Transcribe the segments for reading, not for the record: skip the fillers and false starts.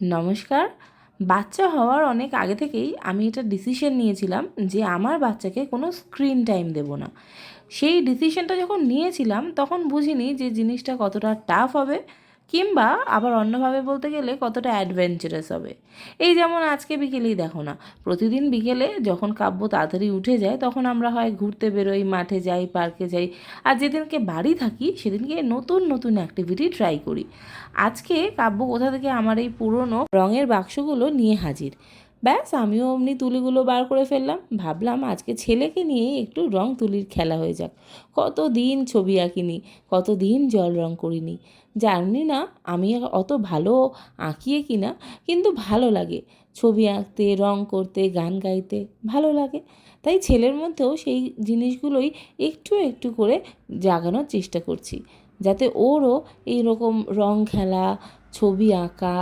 নমস্কার। বাচ্চা হওয়ার অনেক আগে থেকেই আমি এটা ডিসিশন নিয়েছিলাম যে আমার বাচ্চাকে কোনো স্ক্রিন টাইম দেবো না। সেই ডিসিশনটা যখন নিয়েছিলাম তখন বুঝিনি যে জিনিসটা কতটা টাফ হবে, কিংবা আবার অন্যভাবে বলতে গেলে কতটা অ্যাডভেঞ্চারাস হবে। এই যেমন আজকে বিকেলেই দেখো না, প্রতিদিন বিকেলে যখন কাব্য তাড়াতাড়ি উঠে যায় তখন আমরা হয় ঘুরতে বেরোই, মাঠে যাই, পার্কে যাই। আর যেদিনকে বাড়ি থাকি সেদিনকে নতুন নতুন অ্যাক্টিভিটি ট্রাই করি। আজকে কাব্য কোথা থেকে আমার এই পুরনো রঙের বাক্সগুলো নিয়ে হাজির। ব্যাস আমিও অমনি তুলিগুলো বার করে ফেললাম। ভাবলাম আজকে ছেলেকে নিয়ে একটু রং তুলির খেলা হয়ে যাক। কতদিন ছবি আঁকিনি, কতদিন জল রং করিনি। জানি না আমি অত ভালো আঁকিয়ে কিনা, কিন্তু ভালো লাগে ছবি আঁকতে, রং করতে, গান গাইতে ভালো লাগে। তাই ছেলের মধ্যেও সেই জিনিসগুলোই একটু একটু করে জাগানোর চেষ্টা করছি, যাতে ওরও এইরকম রং খেলা, ছবি আঁকা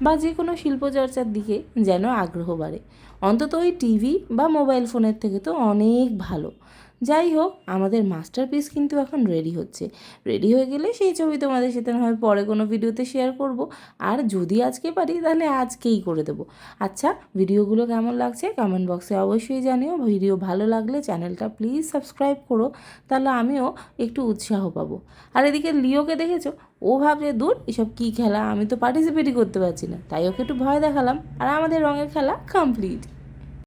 বা যে কোনো শিল্পচর্চার দিকে যেন আগ্রহ বাড়ে। অন্তত ওই টিভি বা মোবাইল ফোনের থেকে তো অনেক ভালো। যাই হোক, আমাদের মাস্টারপিস কিন্তু এখন রেডি হচ্ছে। রেডি হয়ে গেলে সেই ছবি তোমাদের সাথে হয় পরে কোনো ভিডিওতে শেয়ার করব। আর যদি আজকে পারি তাহলে আজকেই করে দেবো। আচ্ছা, ভিডিওগুলো কেমন লাগছে কমেন্ট বক্সে অবশ্যই জানিও। ভিডিও ভালো লাগলে চ্যানেলটা প্লিজ সাবস্ক্রাইব করো, তাহলে আমিও একটু উৎসাহ পাবো। আর এদিকে লিওকে দেখেছো, ও ভাবছে দূর এসব কী খেলা, আমি তো পার্টিসিপেটই করতে পারছি না। তাই ওকে একটু ভয় দেখালাম, আর আমাদের রঙের খেলা কমপ্লিট।